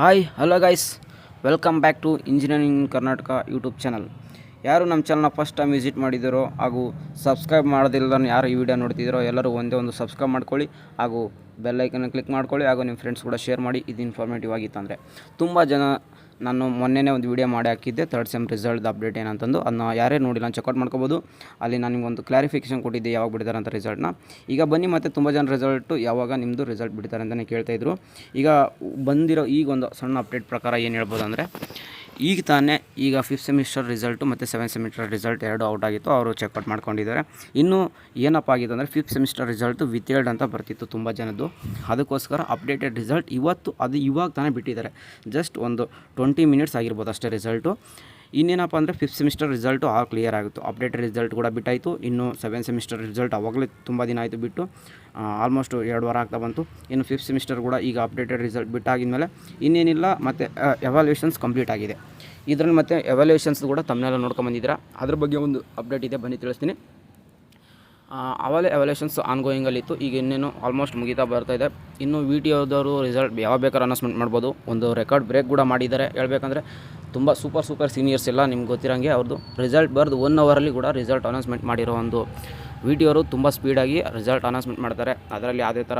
Hi hello guys, welcome back to engineering Karnataka YouTube channel. ಯಾರು ನಮ್ಮ ಚಾನಲ್ನ ಫಸ್ಟ್ ಟೈಮ್ ವಿಸಿಟ್ ಮಾಡಿದ್ದೀರೋ ಹಾಗೂ ಸಬ್ಸ್ಕ್ರೈಬ್ ಮಾಡೋದಿಲ್ಲದನ್ನು ಯಾರು ಈ ವಿಡಿಯೋ ನೋಡ್ತಿದ್ದೀರೋ ಎಲ್ಲರೂ ಒಂದೇ ಒಂದು ಸಬ್ಸ್ಕ್ರೈಬ್ ಮಾಡ್ಕೊಳ್ಳಿ ಹಾಗೂ ಬೆಲ್ಲೈಕನ್ನು ಕ್ಲಿಕ್ ಮಾಡ್ಕೊಳ್ಳಿ ಹಾಗೂ ನಿಮ್ಮ ಫ್ರೆಂಡ್ಸ್ ಕೂಡ ಶೇರ್ ಮಾಡಿ. ಇದು ಇನ್ಫಾರ್ಮೇಟಿವ್ ಆಗಿತ್ತಂದರೆ ತುಂಬ ಜನ ನಾನು ಮೊನ್ನೆ ಒಂದು ವಿಡಿಯೋ ಮಾಡಿ ಹಾಕಿದ್ದೆ ಥರ್ಡ್ ಸೆಮ್ ರಿಸಲ್ಟ್ ಅಪ್ಡೇಟ್ ಏನಂತಂದು. ಅದನ್ನ ಯಾರೇ ನೋಡಿಲ್ಲ ಚೆಕ್ಔಟ್ ಮಾಡ್ಕೋಬೋದು. ಅಲ್ಲಿ ನಾನು ನಿಮಗೊಂದು ಕ್ಲಾರಿಫಿಕೇಷನ್ ಕೊಟ್ಟಿದ್ದೆ ಯಾವಾಗ ಬಿಡ್ತಾರೆ ಅಂತ ರಿಸಲ್ಟ್ನ. ಈಗ ಬನ್ನಿ ಮತ್ತು ತುಂಬ ಜನ ರಿಸಲ್ಟು ಯಾವಾಗ ನಿಮ್ಮದು ರಿಸಲ್ಟ್ ಬಿಡ್ತಾರೆ ಅಂತಲೇ ಕೇಳ್ತಾಯಿದ್ರು. ಈಗ ಬಂದಿರೋ ಈಗ ಒಂದು ಸಣ್ಣ ಅಪ್ಡೇಟ್ ಪ್ರಕಾರ ಏನು ಹೇಳ್ಬೋದು ಅಂದರೆ, ಈಗ ತಾನೇ ಫಿಫ್ತ್ ಸೆಮಿಸ್ಟರ್ ರಿಸಲ್ಟು ಮತ್ತು ಸೆವೆಂತ್ ಸೆಮಿಸ್ಟರ್ ರಿಸಲ್ಟ್ ಎರಡು ಔಟ್ ಆಗಿತ್ತು. ಅವರು ಚೆಕ್ಔಟ್ ಮಾಡ್ಕೊಂಡಿದ್ದಾರೆ. ಇನ್ನು ಏನಪ್ಪ ಆಗಿತ್ತು ಅಂದರೆ, ಫಿಫ್ತ್ ಸೆಮಿಸ್ಟರ್ ರಿಸಲ್ಟು ವಿತ್ ಅಂತ ಬರ್ತಿತ್ತು ತುಂಬ ಜನದ್ದು. ಅದಕ್ಕೋಸ್ಕರ ಅಪ್ಡೇಟೆಡ್ ರಿಸಲ್ಟ್ ಇವಾಗ ತಾನೇ ಬಿಟ್ಟಿದ್ದಾರೆ. ಜಸ್ಟ್ ಒಂದು 20 ಮಿನಿಟ್ಸ್ ಆಗಿರ್ಬೋದು ಅಷ್ಟೇ ರಿಸಲ್ಟು. ಇನ್ನೇನಪ್ಪ ಅಂದರೆ, ಫಿಫ್ತ್ ಸೆಮಿಸ್ಟರ್ ರಿಸಲ್ಟು ಕ್ಲಿಯರ್ ಆಗಿತ್ತು. ಅಪ್ಡೇಟೆಡ್ ರಿಸಲ್ಟ್ ಕೂಡ ಬಿಟ್ಟಾಯಿತು. ಇನ್ನು ಸೆವೆಂತ್ ಸೆಮಿಸ್ಟರ್ ರಿಸಲ್ಟ್ ಅವಾಗಲೇ ತುಂಬ ದಿನ ಆಯಿತು ಬಿಟ್ಟು, ಆಲ್ಮೋಸ್ಟ್ 2 ವಾರ ಆಗ್ತಾ ಬಂತು. ಇನ್ನು ಫಿಫ್ತ್ ಸೆಮಿಸ್ಟರ್ ಕೂಡ ಈಗ ಅಪ್ಡೇಟೆಡ್ ರಿಸಲ್ಟ್ ಬಿಟ್ಟಾಗಿದ್ಮೇಲೆ ಇನ್ನೇನಿಲ್ಲ, ಮತ್ತು ಎವಾಲ್ಯೂಷನ್ಸ್ ಕಂಪ್ಲೀಟ್ ಆಗಿದೆ. ಇದರಲ್ಲಿ ಮತ್ತು ಎವಾಲ್ಯೂಷನ್ಸ್ ಕೂಡ ತಮ್ಮನ್ನೆಲ್ಲ ನೋಡ್ಕೊಂಬಂದಿದ್ದೀರಾ. ಅದ್ರ ಬಗ್ಗೆ ಒಂದು ಅಪ್ಡೇಟ್ ಇದೆ, ಬನ್ನಿ ತಿಳಿಸ್ತೀನಿ. ಎವಾಲ್ಯೂಷನ್ಸ್ ಆನ್ಗೋಯಿಂಗಲ್ಲಿತ್ತು. ಈಗ ಇನ್ನೇನು ಆಲ್ಮೋಸ್ಟ್ ಮುಗಿತಾ ಬರ್ತಾಯಿದೆ. ಇನ್ನು ವಿಡಿಯೋದವರು ರಿಸಲ್ಟ್ ಯಾವಾಗ ಬೇಕಾದ್ರೂ ಅನೌನ್ಸ್ಮೆಂಟ್ ಮಾಡ್ಬೋದು. ಒಂದು ರೆಕಾರ್ಡ್ ಬ್ರೇಕ್ ಕೂಡ ಮಾಡಿದ್ದಾರೆ. ಹೇಳ್ಬೇಕಂದ್ರೆ ತುಂಬ ಸೂಪರ್ ಸೀನಿಯರ್ಸ್ ಎಲ್ಲ ನಿಮ್ಗೆ ಗೊತ್ತಿರೋಂಗೆ ಅವ್ರದ್ದು ರಿಸಲ್ಟ್ ಬರೆದು 1 ಅವರಲ್ಲಿ ಕೂಡ ರಿಸಲ್ಟ್ ಅನೌನ್ಸ್ಮೆಂಟ್ ಮಾಡಿರೋ ಒಂದು ವಿಟಿಯವರು ತುಂಬ ಸ್ಪೀಡಾಗಿ ರಿಸಲ್ಟ್ ಅನೌನ್ಸ್ಮೆಂಟ್ ಮಾಡ್ತಾರೆ. ಅದರಲ್ಲಿ ಯಾವುದೇ ಥರ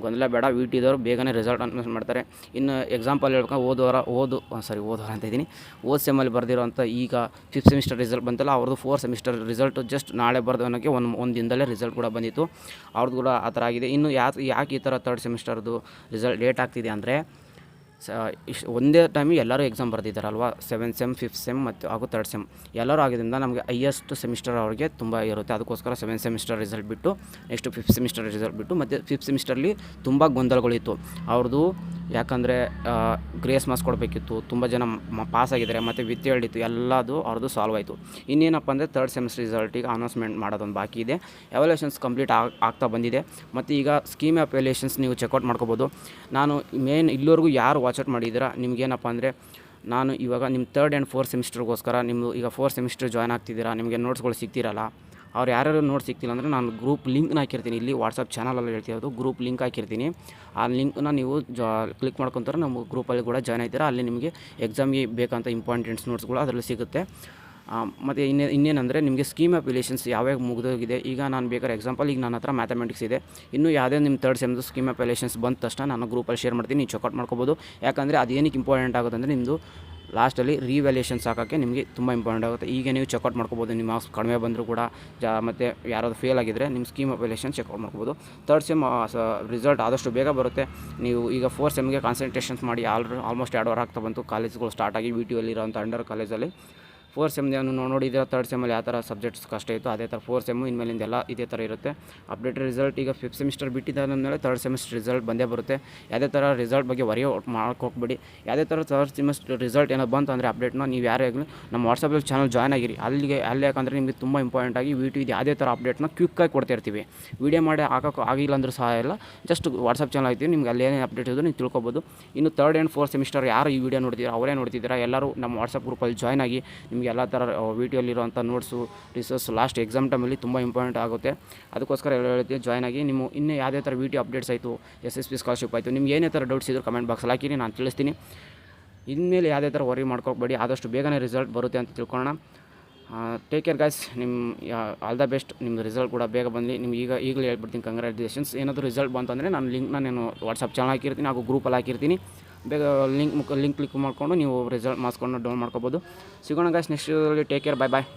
ಗೊಂದಲ ಬೇಡ. ವಿಟಿದವರು ಬೇಗನೆ ರಿಸಲ್ಟ್ ಅನೌನ್ಸ್ಮೆಂಟ್ ಮಾಡ್ತಾರೆ. ಇನ್ನು ಎಕ್ಸಾಂಪಲ್ ಹೇಳ್ಕೊಂಡು ಹೋದ ವಾರ ಅಂತ ಇದ್ದೀನಿ, ಹೋದ ಸೆಮ್ಮಲ್ಲಿ ಬರೆದಿರೋಂಥ ಈಗ ಫಿಫ್ತ್ ಸೆಮಿಸ್ಟರ್ ರಿಸಲ್ಟ್ ಬಂತಲ್ಲ, ಅವ್ರದ್ದು 4th ಸೆಮಿಸ್ಟರ್ ರಿಸಲ್ಟ್ ಜಸ್ಟ್ ನಾಳೆ ಬರೆದವನಿಗೆ ಒಂದು ದಿನದಲ್ಲೇ ರಿಸಲ್ಟ್ ಕೂಡ ಬಂದಿತ್ತು. ಅವ್ರದ್ದು ಕೂಡ ಆ ಥರ ಆಗಿದೆ. ಇನ್ನು ಯಾಕೆ ಈ ಥರ ಥರ್ಡ್ ಸೆಮಿಸ್ಟರ್ದು ರಿಸಲ್ಟ್ ಲೇಟ್ ಆಗ್ತಿದೆ ಅಂದರೆ, ಒಂದೇ ಟೈಮಿಗೆ ಎಲ್ಲರೂ exam ಬರ್ತಿದ್ದಾರಲ್ವ. 7th sem, 5th sem ಮತ್ತು ಹಾಗೂ 3rd ಸೆಮ್ ಎಲ್ಲರೂ ಆಗಿದ್ದರಿಂದ ನಮಗೆ ಹೈಯೆಸ್ಟ್ ಸೆಮಿಸ್ಟರ್ ಅವ್ರಿಗೆ ತುಂಬ ಇರುತ್ತೆ. ಅದಕ್ಕೋಸ್ಕರ 7th ಸೆಮಿಸ್ಟರ್ ರಿಸಲ್ಟ್ ಬಿಟ್ಟು ನೆಕ್ಸ್ಟ್ 5th ಸೆಮಿಸ್ಟರ್ ರಿಸಲ್ಟ್ ಬಿಟ್ಟು, ಮತ್ತು 5th ಸೆಮಿಸ್ಟರ್ಲಿ ತುಂಬ ಗೊಂದಲಗಳಿತ್ತು ಅವ್ರದ್ದು. ಯಾಕಂದರೆ ಗ್ರೇಸ್ ಮಾರ್ಕ್ಸ್ ಕೊಡಬೇಕಿತ್ತು, ತುಂಬ ಜನ ಪಾಸ್ ಆಗಿದ್ದಾರೆ, ಮತ್ತು ವಿತ್ ಹೇಳಿತ್ತು ಎಲ್ಲದು ಅವ್ರದ್ದು ಸಾಲ್ವ್ ಆಯಿತು. ಇನ್ನೇನಪ್ಪ ಅಂದರೆ, 3rd ಸೆಮಿಸ್ಟರ್ ರಿಸಲ್ಟಿಗೆ ಅನೌನ್ಸ್ಮೆಂಟ್ ಮಾಡೋದೊಂದು ಬಾಕಿ ಇದೆ. ಎವಾಲ್ಯೂಷನ್ಸ್ ಕಂಪ್ಲೀಟ್ ಆಗ್ತಾ ಬಂದಿದೆ. ಮತ್ತು ಈಗ ಸ್ಕೀಮ್ ಆಫ್ ಎವಾಲ್ಯೂಷನ್ಸ್ ನೀವು ಚೆಕ್ಔಟ್ ಮಾಡ್ಕೋಬೋದು. ನಾನು ಇಲ್ಲಿವರೆಗೂ ಯಾರು ವಾಚೌಟ್ ಮಾಡಿದ್ದೀರಾ, ನಿಮಗೇನಪ್ಪ ಅಂದರೆ, ನಾನು ಇವಾಗ ನಿಮ್ಮ 3rd ಆ್ಯಂಡ್ 4th ಸೆಮಿಸ್ಟರ್ಗೋಸ್ಕರ ನಿಮ್ಮದು ಈಗ 4th ಸೆಮಿಸ್ಟರ್ ಜಾಯ್ನ್ ಆಗ್ತಿದ್ದೀರಾ, ನಿಮಗೆ ನೋಟ್ಸ್ಗಳು ಸಿಗ್ತಿರಲ್ಲ. ಅವ್ರು ಯಾರ್ಯಾರು ನೋಟ್ಸ್ ಸಿಗ್ತಿಲ್ಲ ಅಂದರೆ, ನಾನು ಗ್ರೂಪ್ ಲಿಂಕ್ನ ಹಾಕಿರ್ತೀನಿ. ಇಲ್ಲಿ ವಾಟ್ಸಪ್ ಚಾನಲಲ್ಲಿ ಹೇಳ್ತಿರೋದು ಗ್ರೂಪ್ ಲಿಂಕ್ ಹಾಕಿರ್ತೀನಿ. ಆ ಲಿಂಕ್ನ ನೀವು ಕ್ಲಿಕ್ ಮಾಡ್ಕೊತಾರೆ ನಮ್ಮ ಗ್ರೂಪಲ್ಲಿ ಕೂಡ ಜಾಯ್ನ್ ಆಗ್ತೀರಾ. ಅಲ್ಲಿ ನಿಮಗೆ ಎಕ್ಸಾಮ್ಗೆ ಬೇಕಂತ ಇಂಪಾರ್ಟೆಂಟ್ಸ್ ನೋಟ್ಸ್ಗಳು ಅದರಲ್ಲಿ ಸಿಗುತ್ತೆ. ಮತ್ತು ಇನ್ನೇನಂದರೆ, ನಿಮಗೆ ಸ್ಕೀಮ್ ಆಫ್ ಎವಾಲ್ಯೂಷನ್ಸ್ ಯಾವಾಗ ಮುಗಿದೋಗಿದೆ. ಈಗ ನಾನು ಬೇಕಾದ್ರೆ ಎಕ್ಸಾಂಪಲ್, ಈಗ ನನ್ನ ಹತ್ರ ಮ್ಯಾಥಮೆಟಿಕ್ಸ್ ಇದೆ. ಇನ್ನೂ ಯಾವುದೇ ನಿಮ್ಮ 3rd ಸೆಮ್ದು ಸ್ಕೀಮ್ ಆಫ್ ಎವಾಲ್ಯೂಷನ್ಸ್ ಬಂದ ತಕ್ಷಣ ನಾನು ಗ್ರೂಪಲ್ಲಿ ಶೇರ್ ಮಾಡ್ತೀನಿ, ನೀವು ಚೆಕ್ಔಟ್ ಮಾಡ್ಕೋಬೋದು. ಯಾಕಂದರೆ ಅದೇನಕ್ಕೆ ಇಂಪಾರ್ಟೆಂಟ್ ಆಗುತ್ತೆ ಅಂದರೆ, ನಿಮ್ಮದು ಲಾಸ್ಟಲ್ಲಿ ರಿವ್ಯಾಲ್ಯೂಷನ್ಸ್ ಹಾಕೋಕ್ಕೆ ನಿಮಗೆ ತುಂಬ ಇಂಪಾರ್ಟೆಂಟ್ ಆಗುತ್ತೆ. ಈಗ ನೀವು ಚೆಕ್ಔಟ್ ಮಾಡ್ಕೋಬೋದು. ನಿಮ್ಮ ಮಾರ್ಕ್ಸ್ ಕಡಿಮೆ ಬಂದರೂ ಕೂಡ ಮತ್ತು ಯಾರಾದರೂ ಫೇಲ್ ಆಗಿದ್ದರೆ ನಿಮ್ಮ ಸ್ಕೀಮ್ ಆಫ್ ಎವಾಲ್ಯೂಷನ್ ಚೆಕ್ಔಟ್ ಮಾಡ್ಕೋಬೋದು. 3rd ಸೆಮ್ ರಿಸಲ್ಟ್ ಆದಷ್ಟು ಬೇಗ ಬರುತ್ತೆ. ನೀವು ಈಗ 4th ಸೆಮ್ಗೆ ಕಾನ್ಸಂಟ್ರೇಷನ್ಸ್ ಮಾಡಿ. ಆಲ್ಮೋಸ್ಟ್ 2 ವಾರ ಆಗ್ತಾ ಬಂತು ಕಾಲೇಜ್ಗಳು ಸ್ಟಾರ್ಟ್ ಆಗಿ. ವಿಟಿಯಲ್ಲಿರೋಂಥ ಅಂಡರ್ ಕಾಲೇಜಲ್ಲಿ 4th ಸೆಮ್ ನೋಡಿದ್ದೀರ. 3rd ಸೆಮ್ಮಲ್ಲಿ ಯಾವ ಥರ ಸಬ್ಜೆಕ್ಟ್ಸ್ ಕಷ್ಟ ಇತ್ತು, ಅದೇ ಥರ 4th ಸೆಮ್ಮು ಇನ್ಮೇಲಿಂದ ಎಲ್ಲ ಇದೇ ಥರ ಇರುತ್ತೆ. ಅಪ್ಡೇಟೆಡ್ ರಿಸಲ್ಟ್ ಈಗ 5th semester ಬಿಟ್ಟಿದ್ದಾದ್ಮೇಲೆ 3rd semester result ಬಂದೇ ಬರುತ್ತೆ. ಯಾವುದೇ ಥರ ರಿಸಲ್ಟ್ ಬಗ್ಗೆ ವರಿ ಹೋಗ್ಬೇಡಿ. ಯಾವುದೇ ಥರ 3rd ಸೆಮಿಸ್ಟರ್ ರಿಸಲ್ಟ್ ಏನೋ ಬಂತು ಅಂದರೆ ಅಪ್ಡೇಟ್ನ ನೀವು ಯಾರೇ ಆಗಲಿ ನಮ್ಮ ವಾಟ್ಸಪ್ಪಲ್ಲಿ ಚಾನಲ್ ಜಾಯ್ನ್ ಆಗಿರಿ. ಅಲ್ಲಿ ಯಾಕಂದರೆ ನಿಮಗೆ ತುಂಬ ಇಂಪಾರ್ಟೆಂಟ್ ಆಗಿ ಇದು ಯಾವುದೇ ಥರ ಅಪ್ಡೇಟ್ನ ಕ್ವಿಕ್ಕಾಗಿ ಕೊಡ್ತಾ ಇರ್ತೀವಿ. ವೀಡಿಯೋ ಮಾಡಿ ಹಾಕೋಕ್ಕೆ ಆಗಿಲ್ಲ ಅಂದರೂ ಸಹ ಇಲ್ಲ, ಜಸ್ಟ್ ವಾಟ್ಸಪ್ ಚಾನಲ್ ಐತೀವಿ. ನಿಮ್ಗೆ ಅಲ್ಲಿ ಏನೇ ಅಪ್ಡೇಟ್ ಇದ್ದು ನೀವು ತಿಳ್ಕೊಬೋದು. ಇನ್ನು 3rd ಆ್ಯಂಡ್ 4th ಸೆಮಿಸ್ಟರ್ ಯಾರು ಈ ವಿಡಿಯೋ ನೋಡ್ತಿದ್ದೀರಾ, ಅವರೇ ನೋಡ್ತಿದ್ದೀರಾ, ಎಲ್ಲರೂ ನಮ್ಮ ವಾಟ್ಸಪ್ ಗ್ರೂಪಲ್ಲಿ ಜಾಯ್ನ್ ಆಗಿ. ನಿಮಗೆ ಎಲ್ಲ ಥರ ವಿಡಿಯೋಲಿರೋಂಥ ನೋಟ್ಸು ರಿಸರ್ಚ್ ಲಾಸ್ಟ್ ಎಕ್ಸಾಮ್ ಟೈಮಲ್ಲಿ ತುಂಬ ಇಂಪಾರ್ಟೆಂಟ್ ಆಗುತ್ತೆ. ಅದಕ್ಕೋಸ್ಕರ ಹೇಳ್ತೀವಿ ಜಾಯ್ನ್ ಆಗಿ. ನೀವು ಇನ್ನೂ ಯಾವುದೇ ಥರ ವಿಡಿಯೋ ಅಪ್ಡೇಟ್ಸ್ ಆಯಿತು, SSP ಸ್ಕಾಲರ್ಶಿಪ್ ಆಯಿತು, ನಿಮ್ಗೆ ಏನೇ ಥರ ಡೌಟ್ಸ್ ಇದ್ದರೂ ಕಮೆಂಟ್ ಬಾಕ್ಸಲ್ಲಿ ಹಾಕಿರಿ, ನಾನು ತಿಳಿಸ್ತೀನಿ. ಇನ್ಮೇಲೆ ಯಾವುದೇ ಥರ ವರಿ ಮಾಡ್ಕೋಬೇಡಿ. ಆದಷ್ಟು ಬೇಗನೆ ರಿಸಲ್ಟ್ ಬರುತ್ತೆ ಅಂತ ತಿಳ್ಕೊಳ್ಳೋಣ. Take care guys. All the best. ನಿಮ್ಮದು ರಿಸಲ್ಟ್ ಕೂಡ ಬೇಗ ಬಂದು ನಿಮ್ಗೆ ಈಗಲೇ ಹೇಳ್ಬಿಡ್ತೀನಿ ಕಂಗ್ರ್ಯಾಚುಲೇಷನ್ಸ್. ಏನಾದರೂ ರಿಸಲ್ಟ್ ಬಂತು ಅಂದರೆ ನಾನು ಲಿಂಕ್ನ ನಾನು ವಾಟ್ಸಪ್ ಚಾನಲ್ ಹಾಕಿರ್ತೀನಿ ಹಾಗೂ ಗ್ರೂಪಲ್ಲಿ ಹಾಕಿರ್ತೀನಿ. ಬೇಗ ಲಿಂಕ್ ಕ್ಲಿಕ್ ಮಾಡಿಕೊಂಡು ನೀವು ರಿಸಲ್ಟ್ ಮಾರ್ಕ್ಸ್ಕೊಂಡು ಡೌನ್ ಮಾಡ್ಕೋಬೋದು. ಸಿಗೋಣ ಗೈಸ್ ನೆಕ್ಸ್ಟ್. Take care. ಬಾಯ್.